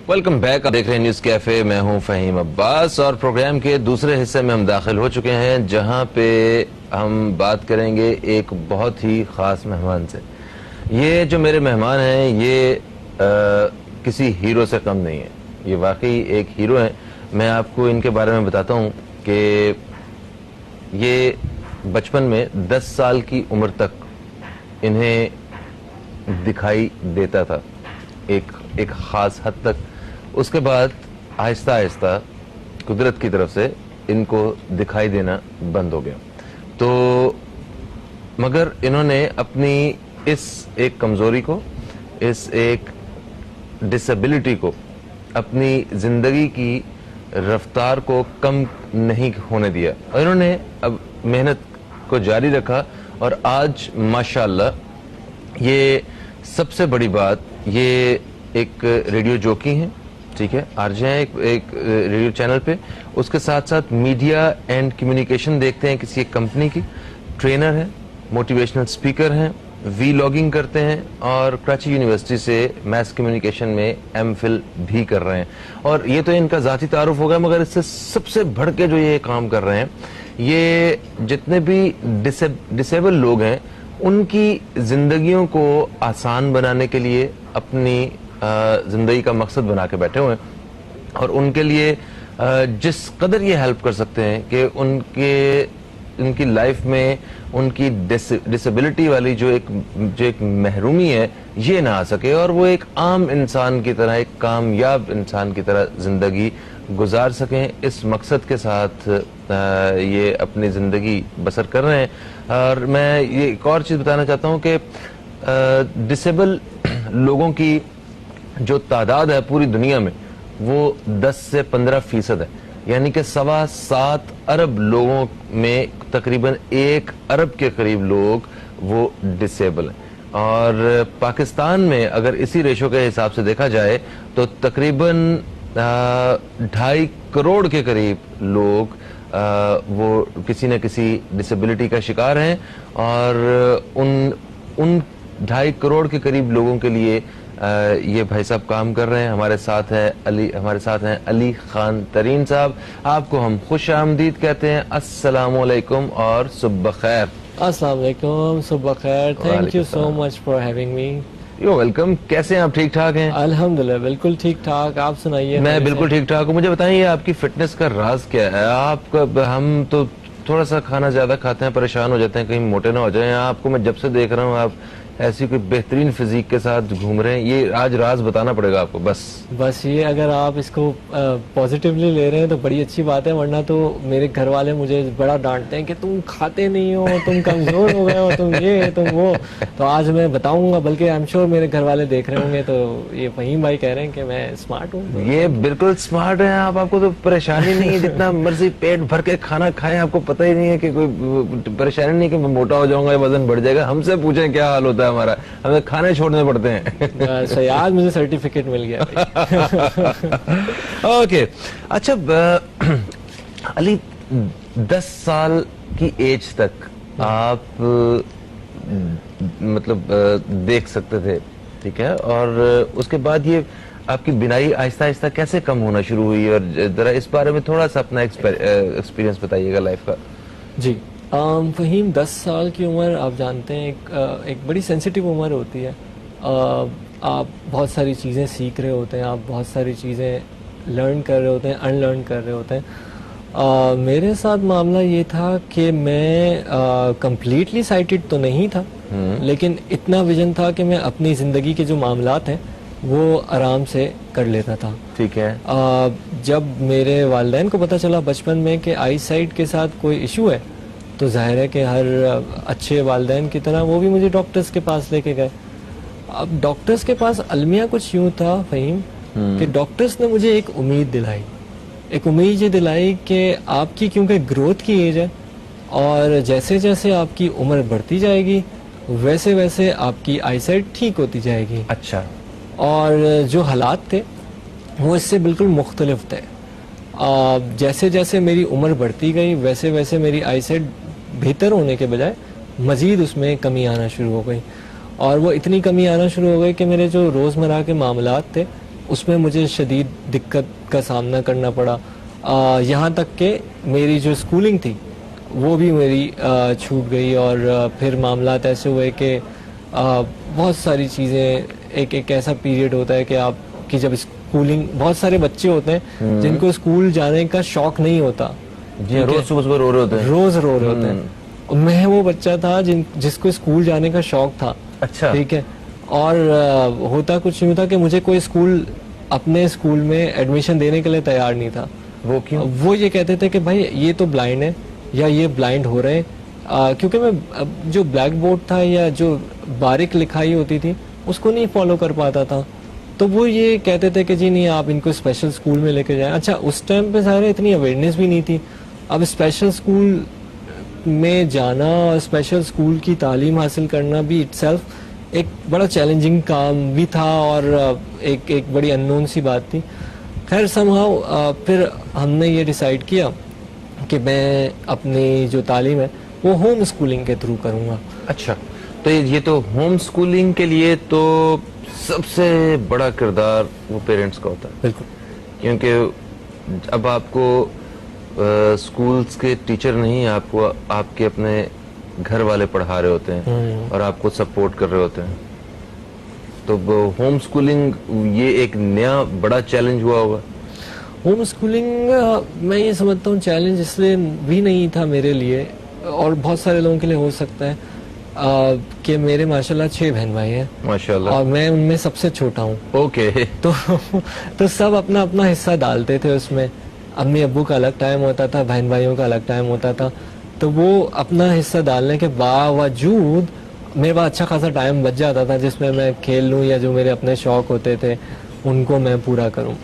Welcome back. आप देख रहे हैं न्यूज कैफे। मैं हूं फहीम अब्बास और प्रोग्राम के दूसरे हिस्से में हम दाखिल हो चुके हैं, जहां पे हम बात करेंगे एक बहुत ही खास मेहमान से। ये जो मेरे मेहमान हैं ये किसी हीरो से कम नहीं है, ये वाकई एक हीरो है। मैं आपको इनके बारे में बताता हूं कि ये बचपन में 10 साल की उम्र तक इन्हें दिखाई देता था एक खास हद तक। उसके बाद आहिस्ता आहिस्ता कुदरत की तरफ से इनको दिखाई देना बंद हो गया। तो मगर इन्होंने अपनी इस एक कमजोरी को, इस एक डिसेबिलिटी को, अपनी जिंदगी की रफ्तार को कम नहीं होने दिया और इन्होंने अब मेहनत को जारी रखा। और आज माशाअल्लाह ये सबसे बड़ी बात, ये एक रेडियो जॉकी हैं, ठीक है, आरजे हैं एक रेडियो चैनल पे। उसके साथ साथ मीडिया एंड कम्युनिकेशन देखते हैं किसी एक कंपनी की, ट्रेनर हैं, मोटिवेशनल स्पीकर हैं, वीलॉगिंग करते हैं और कराची यूनिवर्सिटी से मैस कम्युनिकेशन में एमफिल भी कर रहे हैं। और ये तो इनका जाती तारुफ होगा, मगर इससे सबसे बढ़ के जो ये काम कर रहे हैं, ये जितने भी डिसेबल लोग हैं उनकी जिंदगियों को आसान बनाने के लिए अपनी जिंदगी का मकसद बना के बैठे हुए हैं। और उनके लिए जिस कदर ये हेल्प कर सकते हैं कि उनकी लाइफ में उनकी डिसेबिलिटी वाली जो एक महरूमी है ये ना आ सके और वो एक आम इंसान की तरह, एक कामयाब इंसान की तरह जिंदगी गुजार सकें। इस मकसद के साथ ये अपनी जिंदगी बसर कर रहे हैं। और मैं ये एक और चीज बताना चाहता हूँ कि डिसेबल लोगों की जो तादाद है पूरी दुनिया में वो 10 से 15% है, यानी कि 7.25 अरब लोगों में तकरीबन 1 अरब के करीब लोग वो डिसेबल हैं। और पाकिस्तान में अगर इसी रेशो के हिसाब से देखा जाए तो तकरीबन 2.5 करोड़ के करीब लोग वो किसी न किसी डिसेबिलिटी का शिकार हैं। और उन 2.5 करोड़ के करीब लोगों के लिए ये भाई साहब काम कर रहे हैं। हमारे साथ हैं अली खान तरीन साहब। आपको हम खुश आमदीद कहते हैं। अस्सलामु अलैकुम और सुबह खैर। अस्सलाम वालेकुम, सुबह खैर। Thank you so much for having me. You welcome. कैसे हैं आप? ठीक ठाक हैं? अल्हम्दुलिल्लाह बिल्कुल ठीक ठाक। आप सुनाइए। मैं बिल्कुल ठीक ठाक हूँ। मुझे बताइए आपकी फिटनेस का राज क्या है? आपका, हम तो थोड़ा सा खाना ज्यादा खाते हैं, परेशान हो जाते हैं कहीं मोटे ना हो जाएं। आपको मैं जब से देख रहा हूँ आप ऐसी कोई बेहतरीन फिजिक के साथ घूम रहे हैं, ये आज राज बताना पड़ेगा आपको। बस ये अगर आप इसको पॉजिटिवली ले रहे हैं तो बड़ी अच्छी बात है, वरना तो मेरे घर वाले मुझे बड़ा डांटते हैं कि तुम खाते नहीं हो, तुम कमजोर हो गए हो, तुम ये तुम वो। तो आज मैं बताऊंगा, बल्कि आई एम श्योर मेरे घर वाले देख रहे होंगे तो ये फहीम भाई कह रहे हैं कि मैं स्मार्ट हूँ। ये बिल्कुल स्मार्ट है आप, आपको तो परेशानी नहीं है, जितना मर्जी पेट भर के खाना खाएं, आपको पता ही नहीं है कि कोई परेशानी नहीं कि मैं मोटा हो जाऊंगा या वजन बढ़ जाएगा। हमसे पूछें क्या हाल होता है हमारा, हमें खाने छोड़ने पड़ते हैं। सही, आज मुझे सर्टिफिकेट मिल गया। ओके अच्छा अली, 10 साल की एज तक आप मतलब देख सकते थे, ठीक है, और उसके बाद ये आपकी बिनाई आहिस्ता आहिस्ता कैसे कम होना शुरू हुई? और जरा इस बारे में थोड़ा सा अपना एक्सपीरियंस बताइएगा लाइफ का। जी फहीम, 10 साल की उम्र आप जानते हैं एक बड़ी सेंसिटिव उम्र होती है। आप बहुत सारी चीज़ें सीख रहे होते हैं, आप बहुत सारी चीज़ें लर्न कर रहे होते हैं, अनलर्न कर रहे होते हैं। मेरे साथ मामला ये था कि मैं कंप्लीटली साइटेड तो नहीं था, लेकिन इतना विजन था कि मैं अपनी ज़िंदगी के जो मामलात हैं वो आराम से कर लेता था। ठीक है। जब मेरे वालिदैन को पता चला बचपन में कि आई साइट के साथ कोई इशू है, तो जाहिर है कि हर अच्छे वालिदैन की तरह वो भी मुझे डॉक्टर्स के पास लेके गए। अब डॉक्टर्स के पास अलमिया कुछ यूँ था फहीम कि डॉक्टर्स ने मुझे एक उम्मीद दिलाई, एक उम्मीद ये दिलाई कि आपकी क्योंकि ग्रोथ की एज है और जैसे जैसे आपकी उम्र बढ़ती जाएगी वैसे वैसे आपकी आईसाइट ठीक होती जाएगी। अच्छा। और जो हालात थे वो इससे बिल्कुल मुख्तलिफ थे। जैसे जैसे मेरी उम्र बढ़ती गई वैसे वैसे मेरी आईसाइट बेहतर होने के बजाय मज़ीद उसमें कमी आना शुरू हो गई। और वो इतनी कमी आना शुरू हो गई कि मेरे जो रोज़मर्रा के मामलात थे उसमें मुझे शदीद दिक्कत का सामना करना पड़ा। यहाँ तक कि मेरी जो स्कूलिंग थी वो भी मेरी छूट गई, और फिर मामलात ऐसे हुए कि बहुत सारी चीज़ें, एक ऐसा पीरियड होता है कि आपकी जब स्कूलिंग, बहुत सारे बच्चे होते हैं जिनको स्कूल जाने का शौक नहीं होता, जी, रोज सुबह सुबह रो रहे होते हैं, रोज रो रहे होते हैं। मैं वो बच्चा था जिसको स्कूल जाने का शौक था। अच्छा, ठीक है। और होता कुछ नहीं था कि मुझे कोई स्कूल, अपने स्कूल में एडमिशन देने के लिए तैयार नहीं था। वो क्यों? वो ये कहते थे कि भाई ये तो ब्लाइंड है, या ये ब्लाइंड हो रहे हैं। क्योंकि मैं जो ब्लैक बोर्ड था या जो बारीक लिखाई होती थी उसको नहीं फॉलो कर पाता था, तो वो ये कहते थे कि जी नहीं, आप इनको स्पेशल स्कूल में लेके जाएं। अच्छा, उस टाइम पे सारे इतनी अवेयरनेस भी नहीं थी। अब स्पेशल स्कूल में जाना और स्पेशल स्कूल की तालीम हासिल करना भी इटसेल्फ एक बड़ा चैलेंजिंग काम भी था, और एक बड़ी अननोन सी बात थी। खैर समहाउ फिर हमने ये डिसाइड किया कि मैं अपनी जो तालीम है वो होम स्कूलिंग के थ्रू करूँगा। अच्छा, तो ये तो होम स्कूलिंग के लिए तो सबसे बड़ा किरदार वो पेरेंट्स का होता है। बिल्कुल, क्योंकि अब आपको स्कूल्स के टीचर नहीं, आपको आपके अपने घर वाले पढ़ा रहे होते हैं और आपको सपोर्ट कर रहे होते हैं। तो होम स्कूलिंग ये एक नया बड़ा चैलेंज हुआ होगा। होम स्कूलिंग मैं ये समझता हूँ चैलेंज इसलिए भी नहीं था मेरे लिए, और बहुत सारे लोगों के लिए हो सकता है, कि मेरे माशाल्लाह 6 बहन भाई हैं माशाल्लाह, और मैं उनमें सबसे छोटा हूँ। ओके। तो सब अपना अपना हिस्सा डालते थे उसमें। अम्मी अब्बू का अलग टाइम होता था, बहन भाइयों का अलग टाइम होता था, तो वो अपना हिस्सा डालने के बावजूद मेरे पास अच्छा खासा टाइम बच जाता था जिसमें मैं खेल लूँ या जो मेरे अपने शौक होते थे उनको मैं पूरा करूँ।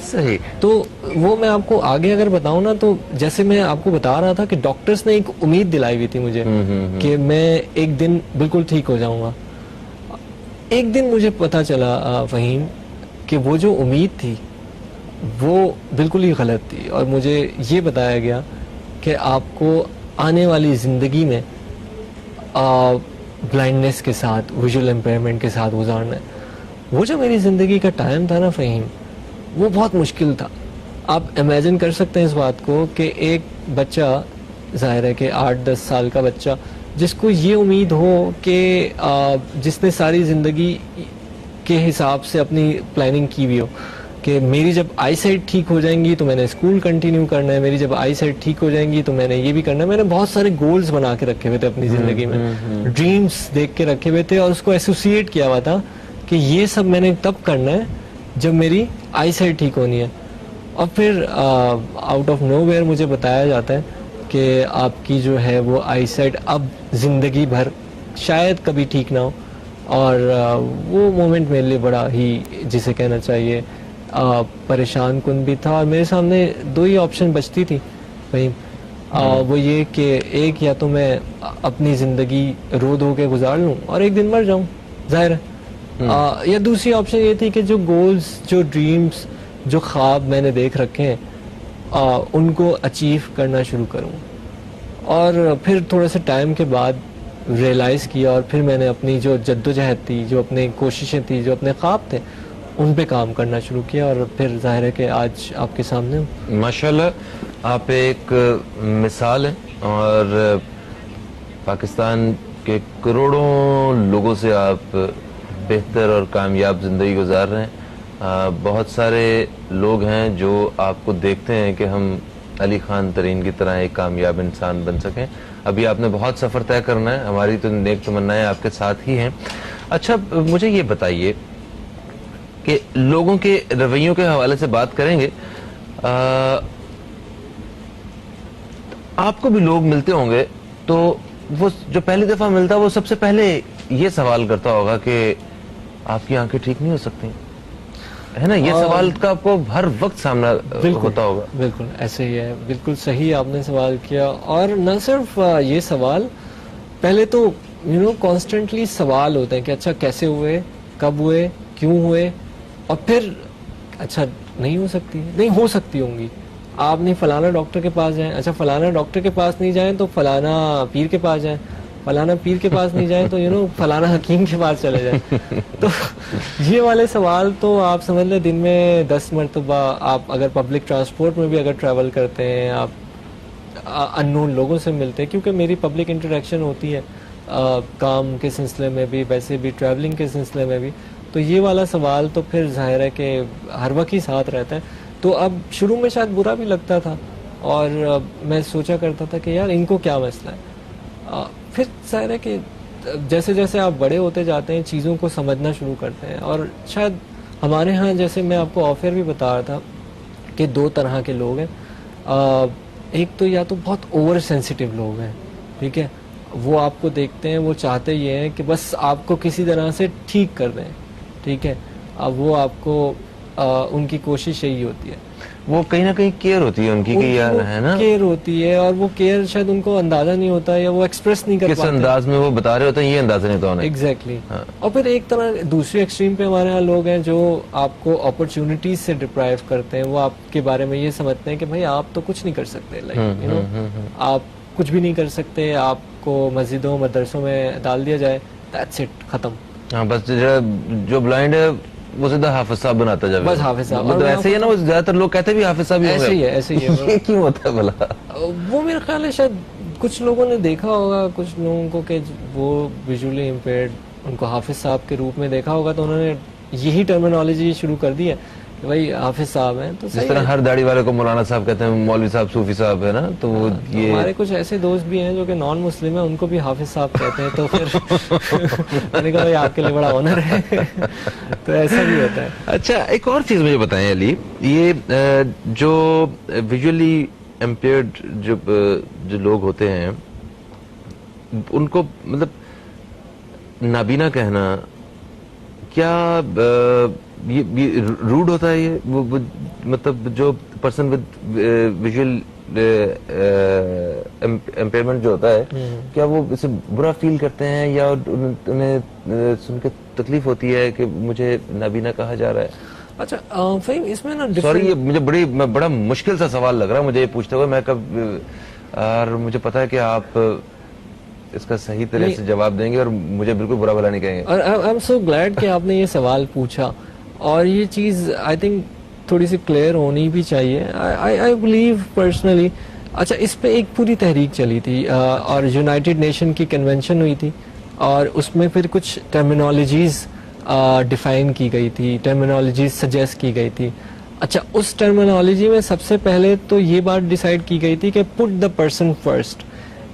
सही। तो वो मैं आपको आगे अगर बताऊं ना, तो जैसे मैं आपको बता रहा था कि डॉक्टर्स ने एक उम्मीद दिलाई हुई थी मुझे कि मैं एक दिन बिल्कुल ठीक हो जाऊंगा। एक दिन मुझे पता चला फहीम कि वो जो उम्मीद थी वो बिल्कुल ही गलत थी, और मुझे ये बताया गया कि आपको आने वाली ज़िंदगी में ब्लाइंडनेस के साथ, विजुअल इम्पेयरमेंट के साथ गुजारना है। वो जो मेरी ज़िंदगी का टाइम था ना फहीम, वो बहुत मुश्किल था। आप इमेजिन कर सकते हैं इस बात को कि एक बच्चा, जाहिर है कि 8-10 साल का बच्चा, जिसको ये उम्मीद हो कि जिसने सारी ज़िंदगी के हिसाब से अपनी प्लानिंग की हुई हो कि मेरी जब आई साइट ठीक हो जाएंगी तो मैंने स्कूल कंटिन्यू करना है, मेरी जब आई साइट ठीक हो जाएंगी तो मैंने ये भी करना है। मैंने बहुत सारे गोल्स बना के रखे हुए थे अपनी ज़िंदगी में, ड्रीम्स देख के रखे हुए थे, और उसको एसोसिएट किया हुआ था कि ये सब मैंने तब करना है जब मेरी आई साइट ठीक होनी है। और फिर आउट ऑफ नोवेयर मुझे बताया जाता है कि आपकी जो है वो आई साइट अब ज़िंदगी भर शायद कभी ठीक ना हो। और वो मोमेंट मेरे लिए बड़ा ही, जिसे कहना चाहिए, परेशान कुन भी था। और मेरे सामने 2 ही ऑप्शन बचती थी भाई, वो ये कि एक, या तो मैं अपनी ज़िंदगी रो धो के गुजार लूँ और एक दिन मर जाऊँ, जाहिर है, या दूसरी ऑप्शन ये थी कि जो गोल्स, जो ड्रीम्स, जो ख्वाब मैंने देख रखे हैं उनको अचीव करना शुरू करूँ। और फिर थोड़े से टाइम के बाद रियलाइज़ किया, और फिर मैंने अपनी जो जद्दोजहद थी, जो अपनी कोशिशें थी, जो अपने ख्वाब थे, उन पे काम करना शुरू किया, और फिर जाहिर है कि आज आपके सामने हूँ। माशाल्लाह, आप एक मिसाल हैं, और पाकिस्तान के करोड़ों लोगों से आप बेहतर और कामयाब ज़िंदगी गुजार रहे हैं। बहुत सारे लोग हैं जो आपको देखते हैं कि हम अली खान तरीन की तरह एक कामयाब इंसान बन सकें। अभी आपने बहुत सफ़र तय करना है, हमारी तो नेक तमन्नाएं आपके साथ ही हैं। अच्छा, मुझे ये बताइए कि लोगों के रवैयों के हवाले से बात करेंगे। आपको भी लोग मिलते होंगे, तो वो जो पहली दफ़ा मिलता है वो सबसे पहले ये सवाल करता होगा कि आपकी आंखें ठीक नहीं हो सकती, है ना? ये सवाल का आपको हर वक्त सामना होता होगा। बिल्कुल ऐसे ही है, बिल्कुल सही आपने सवाल किया। और न सिर्फ ये सवाल, पहले तो कॉन्स्टेंटली सवाल होते हैं कि अच्छा कैसे हुए, कब हुए, क्यों हुए, और फिर अच्छा नहीं हो सकती, नहीं हो सकती होंगी, आप नहीं फलाना डॉक्टर के पास जाएं, अच्छा फलाना डॉक्टर के पास नहीं जाएं तो फलाना पीर के पास जाएं, फलाना पीर के पास नहीं जाए तो फलाना हकीम के पास चले जाए। तो ये वाले सवाल तो आप समझ लें दिन में 10 मरतबा आप अगर पब्लिक ट्रांसपोर्ट में भी अगर ट्रैवल करते हैं, आप अननोन लोगों से मिलते हैं, क्योंकि मेरी पब्लिक इंटरेक्शन होती है काम के सिलसिले में भी, वैसे भी ट्रैवलिंग के सिलसिले में भी, तो ये वाला सवाल तो फिर जाहिर है कि हर वक्त ही साथ रहता है। तो अब शुरू में शायद बुरा भी लगता था और मैं सोचा करता था कि यार इनको क्या मसला है। फिर जाहिर है कि जैसे जैसे आप बड़े होते जाते हैं चीज़ों को समझना शुरू करते हैं। और शायद हमारे यहाँ, जैसे मैं आपको ऑफर भी बता रहा था कि 2 तरह के लोग हैं। एक तो या तो बहुत ओवर सेंसिटिव लोग हैं, ठीक है, वो आपको देखते हैं, वो चाहते ये हैं कि बस आपको किसी तरह से ठीक कर दें, ठीक है। अब वो आपको उनकी कोशिश यही होती है, वो कहीं ना कहीं केयर होती है उनकी कि यार है ना, केयर होती है, और वो केयर शायद उनको अंदाजा नहीं होता या वो एक्सप्रेस नहीं कर किस पाते, अंदाज में वो बता रहे होते हैं ये अंदाजा नहीं होता उन्हें। एग्जैक्टली। हाँ। और फिर एक तरह दूसरे एक्सट्रीम पे हमारे यहाँ लोग हैं जो आपको अपॉर्चुनिटीज से डिप्राइव करते हैं। वो आपके बारे में ये समझते हैं कि भाई आप तो कुछ नहीं कर सकते, लाइक आप कुछ भी नहीं कर सकते, आपको मस्जिदों मदरसों में डाल दिया जाए, दैट्स इट, खत्म। हाँ, बस जो ब्लाइंड है वो सीधा हाफिज साहब बनाता जाए, बस हाफिज साहब। मतलब ऐसे ही है ना, वो ज्यादातर लोग कहते भी हाफिज साहब ही ऐसे ही है, ऐसे ही है। ये क्यों होता है भला? वो मेरा ख्याल है शायद कुछ लोगों ने देखा होगा, कुछ लोगों को कि वो विजुअली इम्पेयर्ड, उनको हाफिज साहब के रूप में देखा होगा, तो उन्होंने यही टर्मिनोलॉजी शुरू कर दी है कि भाई हाफिज साहब हैं। तो जिस तरह हर दाढ़ी वाले को मौलाना साहब कहते हैं, मौलवी साहब, सूफी साहब, है ना, तो वो ये हमारे कुछ ऐसे दोस्त भी हैं जो कि नॉन मुस्लिम है, उनको भी हाफिज साहब कहते हैं। तो फिर मैंने कहा भाई आपके लिए बड़ा ऑनर है। तो ऐसा भी होता है। अच्छा, एक और चीज मुझे बताएं अली, ये जो विजुअली इम्पेयर्ड जो लोग होते हैं उनको मतलब नाबीना कहना क्या ये रूड होता है? ये वो मतलब जो पर्सन विद विजुअल इम्पेयरमेंट जो होता है, क्या वो इसे बुरा फील करते हैं या उन्हें सुन के तकलीफ होती है कि मुझे नाबीना कहा जा रहा है? अच्छा फहीम, इसमें ना सॉरी, ये मुझे बड़ा मुश्किल सा सवाल लग रहा है मुझे ये पूछते हुए। मैं कब, और मुझे पता है कि आप इसका सही तरह से जवाब देंगे और मुझे बिल्कुल बुरा भला नहीं कहेंगे। और आई एम सो ग्लैड कि आपने ये सवाल पूछा, और ये चीज़ आई थिंक थोड़ी सी क्लियर होनी भी चाहिए। आई बिलीव पर्सनली, अच्छा इस पे एक पूरी तहरीक चली थी और यूनाइटेड नेशन की कन्वेंशन हुई थी और उसमें फिर कुछ टर्मिनोलॉजीज डिफाइन की गई थी, टर्मिनोलॉजीज सजेस्ट की गई थी। अच्छा, उस टर्मिनोलॉजी में सबसे पहले तो ये बात डिसाइड की गई थी कि पुट द पर्सन फर्स्ट,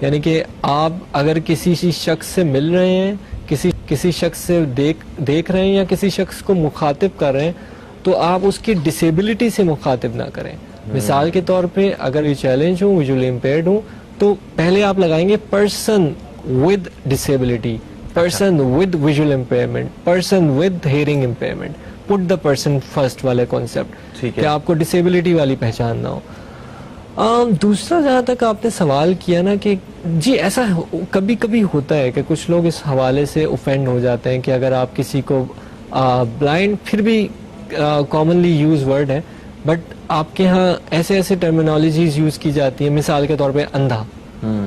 यानी कि आप अगर किसी शख्स से मिल रहे हैं, किसी शख्स से देख रहे हैं या किसी शख्स को मुखातिब कर रहे हैं, तो आप उसकी डिसेबिलिटी से मुखातिब ना करें। मिसाल के तौर पे अगर ये चैलेंज हूँ, विजुअली इम्पेयर्ड हूँ, तो पहले आप लगाएंगे person with disability, person with visual impairment, person with hearing impairment, put the person first वाले कॉन्सेप्ट, कि आपको डिसेबिलिटी वाली पहचान ना हो। दूसरा, जहाँ तक आपने सवाल किया ना कि जी ऐसा कभी कभी होता है कि कुछ लोग इस हवाले से ऑफेंड हो जाते हैं कि अगर आप किसी को ब्लाइंड, फिर भी कॉमनली यूज वर्ड है, बट आपके यहाँ ऐसे ऐसे टर्मिनोलॉजीज यूज की जाती है, मिसाल के तौर पे अंधा,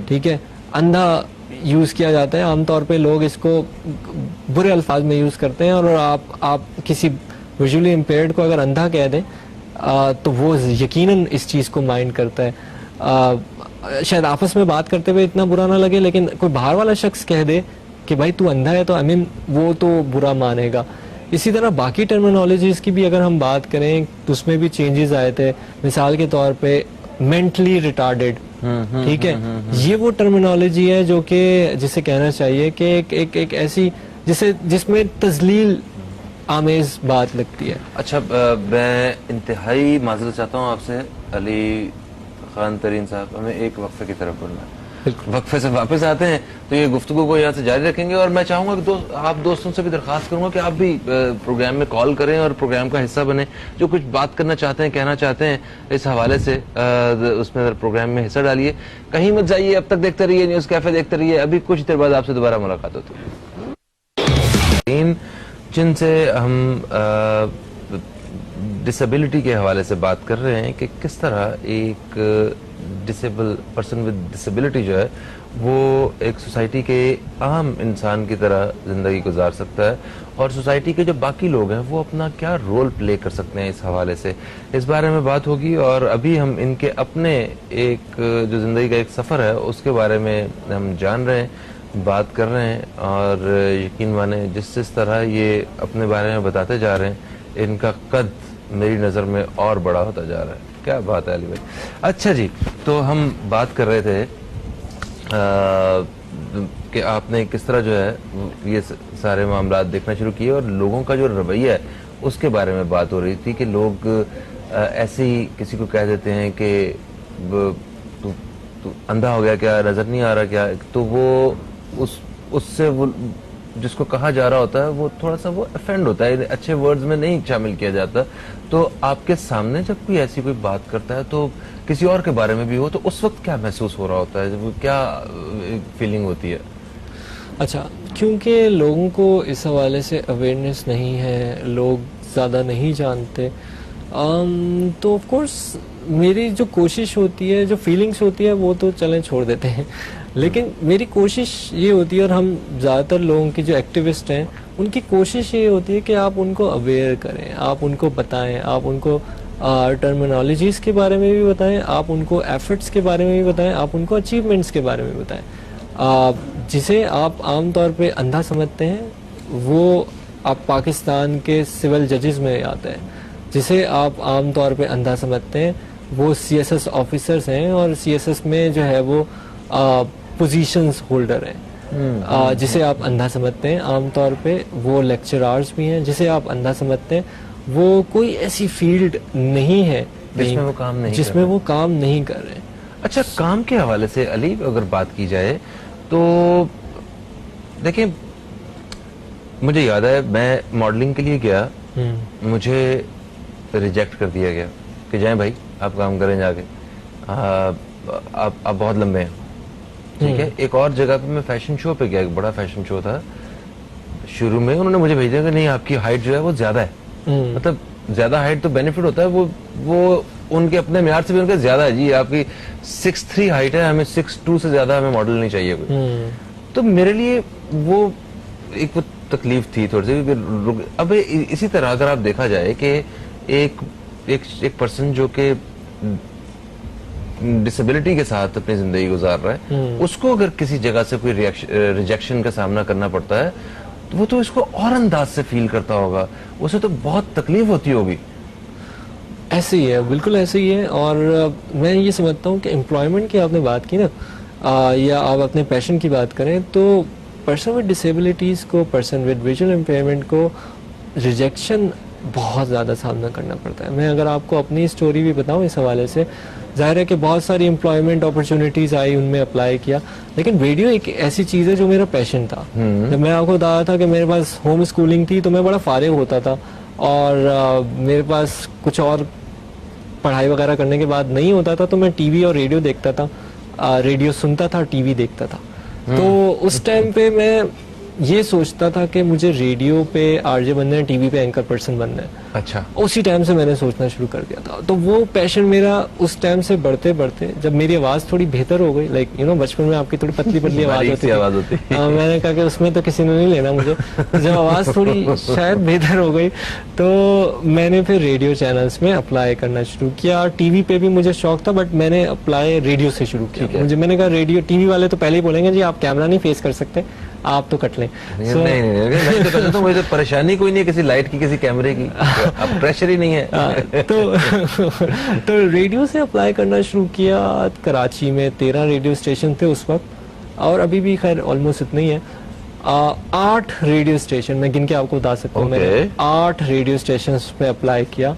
ठीक है, अंधा यूज किया जाता है। आमतौर पे लोग इसको बुरे अल्फाज में यूज करते हैं, और आप किसी विजुअली इम्पेयर्ड को अगर अंधा कह दें तो वो यकीनन इस चीज़ को माइंड करता है। शायद आपस में बात करते हुए इतना बुरा ना लगे, लेकिन कोई बाहर वाला शख्स कह दे कि भाई तू अंधा है, तो आई मीन वो तो बुरा मानेगा। इसी तरह बाकी टर्मिनोलॉजीज की भी अगर हम बात करें तो उसमें भी चेंजेस आए थे। मिसाल के तौर पे मेंटली रिटार्डेड, ठीक है, ये वो टर्मिनोलॉजी है जो कि जिसे कहना चाहिए कि एक ऐसी जिसमें तजलील आमेज बात लगती है। अच्छा, मैं इंतहाई माजरत चाहता हूँ आपसे अली खान तरीन साहब, हमें एक वक्फे की तरफ बढ़ना है। वक्फे से वापस आते हैं तो ये गुफ्तगू को यहाँ से जारी रखेंगे, और मैं चाहूंगा कि आप दोस्तों से भी दरख्वास्त करूंगा कि आप भी प्रोग्राम में कॉल करें और प्रोग्राम का हिस्सा बने। जो कुछ बात करना चाहते हैं, कहना चाहते हैं इस हवाले से, उसमें प्रोग्राम में हिस्सा डालिए। कहीं मत जाइए, अब तक देखते रहिए न्यूज़ कैफे, देखते रहिए। अभी कुछ देर बाद आपसे दोबारा मुलाकात होती है, जिनसे हम डिसेबिलिटी के हवाले से बात कर रहे हैं कि किस तरह एक पर्सन विद डिसेबिलिटी जो है वो एक सोसाइटी के आम इंसान की तरह जिंदगी गुजार सकता है, और सोसाइटी के जो बाकी लोग हैं वो अपना क्या रोल प्ले कर सकते हैं इस हवाले से, इस बारे में बात होगी। और अभी हम इनके अपने एक जो जिंदगी का एक सफर है उसके बारे में हम जान रहे हैं, बात कर रहे हैं, और यकीन माने जिस जिस तरह ये अपने बारे में बताते जा रहे हैं इनका कद मेरी नज़र में और बड़ा होता जा रहा है। क्या बात है अली भाई। अच्छा जी, तो हम बात कर रहे थे कि आपने किस तरह जो है ये सारे मामला देखना शुरू किए, और लोगों का जो रवैया है उसके बारे में बात हो रही थी कि लोग ऐसे ही किसी को कह देते हैं कि तू अंधा हो गया क्या, नजर नहीं आ रहा क्या, तो वो उससे वो जिसको कहा जा रहा होता है वो थोड़ा सा वो ऑफेंड होता है, अच्छे वर्ड्स में नहीं शामिल किया जाता। तो आपके सामने जब कोई ऐसी कोई बात करता है तो किसी और के बारे में भी हो, तो उस वक्त क्या महसूस हो रहा होता है, क्या फीलिंग होती है? अच्छा, क्योंकि लोगों को इस हवाले से अवेयरनेस नहीं है, लोग ज़्यादा नहीं जानते, तो ऑफ कोर्स मेरी जो कोशिश होती है, जो फीलिंग्स होती है वो तो चलें छोड़ देते हैं, लेकिन मेरी कोशिश ये होती है, और हम ज़्यादातर लोगों की जो एक्टिविस्ट हैं उनकी कोशिश ये होती है कि आप उनको अवेयर करें, आप उनको बताएं, आप उनको टर्मिनोलॉजीज़ के बारे में भी बताएं, आप उनको एफर्ट्स के बारे में भी बताएं, आप उनको अचीवमेंट्स के बारे में बताएं। जिसे आप आम तौर पे अंधा समझते हैं वो आप पाकिस्तान के सिविल जजेस में आता है, जिसे आप आम तौर पे अंधा समझते हैं वो सीएसएस ऑफिसर्स हैं, और सीएसएस में जो है वो पोजीशंस होल्डर हैं। जिसे आप अंधा समझते हैं आम तौर पे वो लेक्चरर्स भी हैं, जिसे आप अंधा समझते हैं वो कोई ऐसी फील्ड नहीं है जिसमें वो काम नहीं कर रहे। अच्छा, काम के हवाले से अली अगर बात की जाए तो देखिए, मुझे याद है मैं मॉडलिंग के लिए गया, मुझे रिजेक्ट कर दिया गया कि जाएं भाई आप काम करें जाके, आप बहुत लंबे हैं, ठीक है। एक और जगह पे मैं फैशन शो पे गया, एक बड़ा फैशन शो था, शुरू में उन्होंने मुझे भेजा कि नहीं आपकी हाइट जो है वो ज्यादा है, मतलब ज्यादा हाइट तो बेनिफिट होता है, वो उनके अपने म्यार से भी उनके ज्यादा है जी, आपकी 6'3" हाइट है, हमें 6'2" से ज्यादा हमें मॉडल नहीं चाहिए कोई। तो मेरे लिए वो एक वो तकलीफ थी थोड़ी सी। अब इसी तरह अगर आप देखा जाए कि एक पर्सन जो कि डिसेबिलिटी के साथ अपनी जिंदगी गुजार रहा है, उसको अगर किसी जगह से कोई रिजेक्शन का सामना करना पड़ता है तो वो तो इसको और अंदाज से फील करता होगा, उसे तो बहुत तकलीफ होती होगी। ऐसे ही है, बिल्कुल ऐसे ही है। और मैं ये समझता हूँ कि एम्प्लॉयमेंट की आपने बात की ना, या आप अपने पैशन की बात करें, तो पर्सन विद डिसेबिलिटीज़ को, पर्सन विद विजुअल इम्पेयरमेंट को रिजेक्शन बहुत ज़्यादा सामना करना पड़ता है। मैं अगर आपको अपनी स्टोरी भी बताऊं इस हवाले से, जाहिर है कि बहुत सारी एम्प्लॉयमेंट अपॉर्चुनिटीज़ आई, उनमें अप्लाई किया, लेकिन रेडियो एक ऐसी चीज़ है जो मेरा पैशन था। जब मैं आपको बता रहा था कि मेरे पास होम स्कूलिंग थी तो मैं बड़ा फारिग होता था, और मेरे पास कुछ और पढ़ाई वगैरह करने के बाद नहीं होता था, तो मैं टीवी और रेडियो देखता था, रेडियो सुनता था, टीवी देखता था। तो उस टाइम पे मैं ये सोचता था कि मुझे रेडियो पे आरजे बनना है, टीवी पे एंकर पर्सन बनना है। अच्छा, उसी टाइम से मैंने सोचना शुरू कर दिया था। तो वो पैशन मेरा उस टाइम से बढ़ते बढ़ते, जब मेरी आवाज़ थोड़ी बेहतर हो गई, लाइक बचपन में आपकी थोड़ी पतली पतली आवाज़ होती थी, मैंने कहा कि उसमें तो किसी ने नहीं लेना मुझे। जब आवाज़ थोड़ी शायद बेहतर हो गई तो मैंने फिर रेडियो चैनल्स में अप्लाई करना शुरू किया। टीवी पे भी मुझे शौक था, बट मैंने अप्लाई रेडियो से शुरू किया। मैंने कहा रेडियो, टीवी वाले तो पहले ही बोलेंगे जी आप कैमरा नहीं फेस कर सकते, आप तो कट लें। नहीं, तो मुझे परेशानी कोई नहीं है किसी लाइट की, किसी कैमरे की, अब प्रेशर ही नहीं है। तो रेडियो से अप्लाई करना शुरू किया। कराची में 13 रेडियो स्टेशन थे उस वक्त, और अभी भी खैर ऑलमोस्ट इतने ही है। 8 रेडियो स्टेशन मैं गिन के आपको बता सकता हूँ। मैंने 8 रेडियो स्टेशन में अप्लाई किया,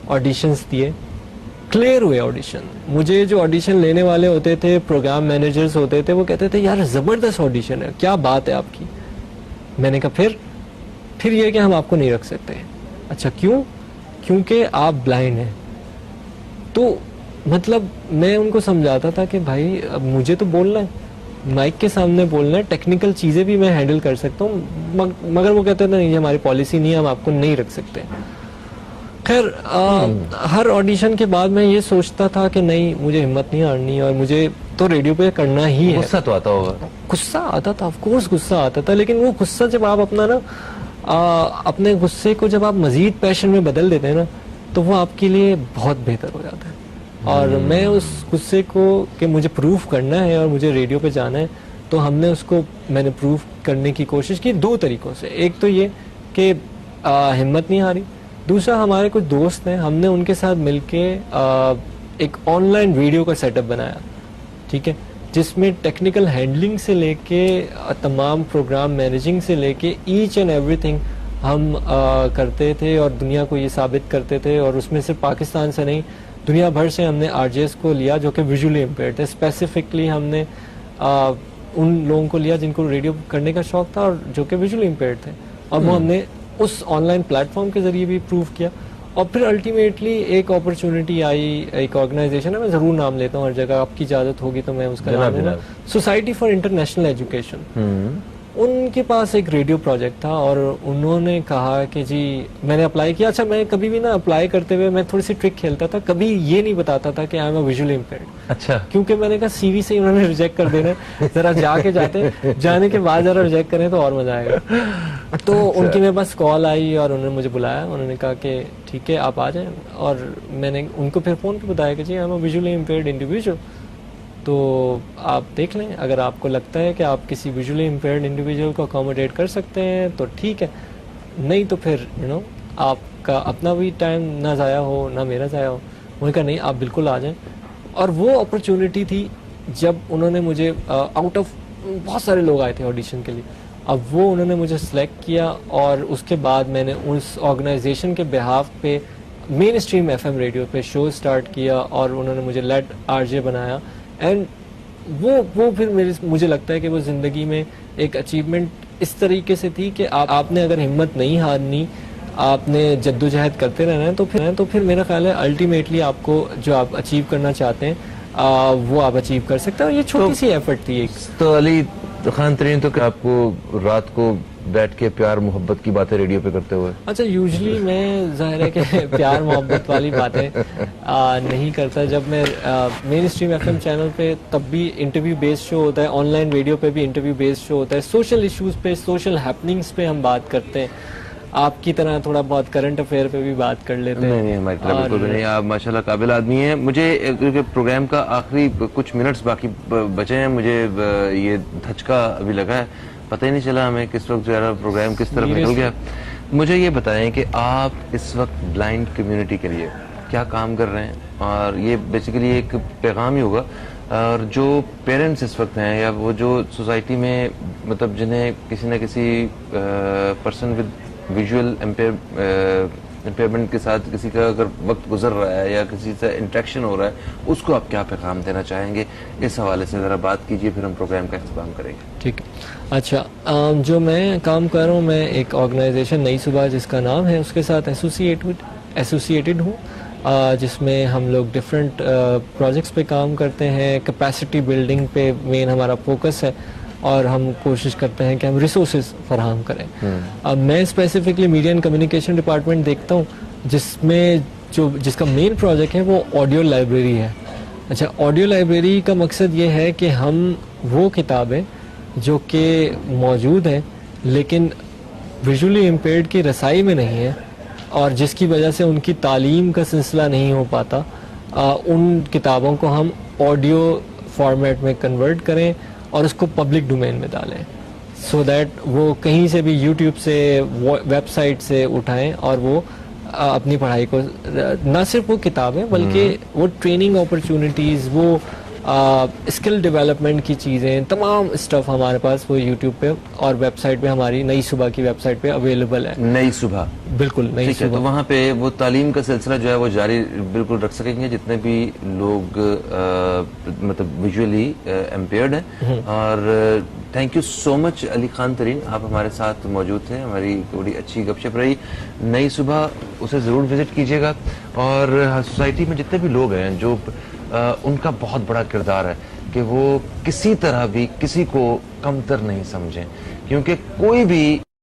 ऑडिशंस दिए, क्लियर हुए ऑडिशन। मुझे जो ऑडिशन लेने वाले होते थे, प्रोग्राम मैनेजर्स होते थे, वो कहते थे यार जबरदस्त ऑडिशन है, क्या बात है आपकी। मैंने कहा फिर ये कि हम आपको नहीं रख सकते। अच्छा क्यों? क्योंकि आप ब्लाइंड हैं। तो मतलब मैं उनको समझाता था कि भाई अब मुझे तो बोलना है, माइक के सामने बोलना है, टेक्निकल चीज़ें भी मैं हैंडल कर सकता हूँ, मगर वो कहते थे नहीं हमारी पॉलिसी नहीं है, हम आपको नहीं रख सकते। खैर हर ऑडिशन के बाद मैं ये सोचता था कि नहीं, मुझे हिम्मत नहीं हारनी और मुझे तो रेडियो पे करना ही है। गुस्सा तो आता होगा। गुस्सा आता था, ऑफ कोर्स गुस्सा आता था, लेकिन वो गुस्सा जब आप अपना ना अपने गुस्से को जब आप मजीद पैशन में बदल देते हैं ना, तो वो आपके लिए बहुत बेहतर हो जाता है। और मैं उस गुस्से को कि मुझे प्रूफ करना है और मुझे रेडियो पे जाना है, तो मैंने प्रूफ करने की कोशिश की 2 तरीकों से। एक तो ये कि हिम्मत नहीं हारी, दूसरा हमारे कुछ दोस्त हैं, हमने उनके साथ मिलके एक ऑनलाइन वीडियो का सेटअप बनाया, ठीक है, जिसमें टेक्निकल हैंडलिंग से लेके तमाम प्रोग्राम मैनेजिंग से लेके ईच एंड एवरीथिंग हम करते थे और दुनिया को ये साबित करते थे। और उसमें सिर्फ पाकिस्तान से नहीं, दुनिया भर से हमने आरजेएस को लिया जो कि विजुअली इम्पेयर्ड थे। स्पेसिफिकली हमने उन लोगों को लिया जिनको रेडियो करने का शौक था और जो कि विजुअली इम्पेयर्ड थे, और वो हमने उस ऑनलाइन प्लेटफॉर्म के जरिए भी प्रूव किया। और फिर अल्टीमेटली एक अपॉर्चुनिटी आई, एक ऑर्गेनाइजेशन है, मैं जरूर नाम लेता हूँ हर जगह, आपकी इजाजत होगी तो मैं उसका नाम लूंगा, सोसाइटी फॉर इंटरनेशनल एजुकेशन। उनके पास एक रेडियो प्रोजेक्ट था और उन्होंने कहा कि जी, मैंने अप्लाई किया। अच्छा, मैं कभी भी ना अप्लाई करते हुए मैं थोड़ी सी ट्रिक खेलता था, कभी ये नहीं बताता था कि आई एम अ विजुअली इम्पेयर्ड। अच्छा, क्योंकि मैंने कहा सीवी से ही उन्होंने रिजेक्ट कर देना, जरा जाने के बाद जरा रिजेक्ट करें तो और मजा आएगा। तो उनकी मेरे पास कॉल आई और उन्होंने मुझे बुलाया, उन्होंने कहा कि ठीक है आप आ जाएं। और मैंने उनको फिर फोन पे बताया कि जी I am a visually impaired individual, तो आप देख लें, अगर आपको लगता है कि आप किसी विजुअली इम्पेयर्ड इंडिविजुअल को अकोमोडेट कर सकते हैं तो ठीक है, नहीं तो फिर आपका अपना भी टाइम ना ज़ाया हो ना मेरा ज़ाया हो। उन्होंने कहा नहीं, आप बिल्कुल आ जाएं। और वो अपॉर्चुनिटी थी जब उन्होंने मुझे आउट ऑफ बहुत सारे लोग आए थे ऑडिशन के लिए, अब वो उन्होंने मुझे सिलेक्ट किया और उसके बाद मैंने उस ऑर्गेनाइजेशन के बिहाफ पे मेन स्ट्रीम एफएम रेडियो पे शो स्टार्ट किया और उन्होंने मुझे लेट आरजे बनाया। एंड वो फिर मुझे लगता है कि वो ज़िंदगी में एक अचीवमेंट इस तरीके से थी कि आपने अगर हिम्मत नहीं हारनी, आपने जद्दोजहद करते रहना है, तो फिर मेरा ख्याल है अल्टीमेटली आपको जो आप अचीव करना चाहते हैं वो आप अचीव कर सकते हैं। और ये छोटी सी एफर्ट थी एक। तो अली खान तरीन, तो आपको रात को बैठ के प्यार मोहब्बत की बातें रेडियो पे करते हुए? अच्छा, यूजुअली मैं जाहिर है कि प्यार मोहब्बत वाली बातें नहीं करता। जब मैं मेन स्ट्रीम एफएम चैनल पे, तब भी इंटरव्यू बेस्ड शो होता है, ऑनलाइन रेडियो पे भी इंटरव्यू बेस्ड शो होता है, सोशल इश्यूज पे, सोशल हैपनिंग्स पे हम बात करते हैं। आपकी तरह थोड़ा बहुत करंट अफेयर पे भी बात कर लेते हैं। नहीं, हमारी तरह बिल्कुल भी नहीं। आप माशाल्लाह काबिल आदमी हैं। मुझे क्योंकि प्रोग्राम का आखिरी कुछ मिनट्स बाकी बचे हैं, मुझे ये धचका अभी लगा है, पता ही नहीं चला हमें किस वक्त जो है प्रोग्राम किस तरफ निकल गया। मुझे ये बताएं कि आप इस वक्त ब्लाइंड कम्युनिटी के लिए क्या काम कर रहे हैं, और ये बेसिकली एक पैगाम ही होगा। और जो पेरेंट्स इस वक्त हैं या वो जो सोसाइटी में मतलब जिन्हें किसी न किसी पर्सन विद विजुअल इम्पेयरमेंट के साथ किसी का अगर वक्त गुजर रहा है या किसी से इंटरेक्शन हो रहा है, उसको आप क्या पैगाम देना चाहेंगे? इस हवाले से ज़रा बात कीजिए, फिर हम प्रोग्राम का इख्तिताम करेंगे। ठीक है। अच्छा, जो मैं काम कर रहा हूँ, मैं एक ऑर्गेनाइजेशन नई सुबह जिसका नाम है, उसके साथ एसोसिएटेड हूँ, जिसमें हम लोग डिफरेंट प्रोजेक्ट्स पे काम करते हैं। कैपेसिटी बिल्डिंग पे मेन हमारा फोकस है और हम कोशिश करते हैं कि हम रिसोर्सेज फराहम करें। अब मैं specifically media and communication department देखता हूँ, जिसमें जिसका मेन प्रोजेक्ट है वो ऑडियो लाइब्रेरी है। अच्छा, ऑडियो लाइब्रेरी का मकसद ये है कि हम वो किताबें जो कि मौजूद हैं लेकिन विजुअली इम्पेयर्ड की रसाई में नहीं है और जिसकी वजह से उनकी तालीम का सिलसिला नहीं हो पाता, उन किताबों को हम ऑडियो फॉर्मेट में कन्वर्ट करें और उसको पब्लिक डोमेन में डालें, सो दैट वो कहीं से भी यूट्यूब से, वेबसाइट से उठाएं और वो अपनी पढ़ाई को, ना सिर्फ वो किताबें बल्कि वो ट्रेनिंग अपॉर्चुनिटीज़, वो स्किल डेवलपमेंट की चीज़ें, तमाम स्टफ हमारे पास वो यूट्यूब पे और वेबसाइट पे, हमारी नई सुबह की वेबसाइट पे अवेलेबल है। नई सुबह, बिल्कुल नई सुबह। तो वहाँ पे वो तालीम का सिलसिला जो है वो जारी बिल्कुल रख सकेंगे जितने भी लोग मतलब विजुअली इम्पेयर्ड हैं। और thank you so much Ali Khan Tareen, आप हमारे साथ मौजूद थे, हमारी बड़ी अच्छी गपशप रही। नई सुबह उसे ज़रूर विजिट कीजिएगा। और सोसाइटी में जितने भी लोग हैं जो उनका बहुत बड़ा किरदार है कि वो किसी तरह भी किसी को कमतर नहीं समझें, क्योंकि कोई भी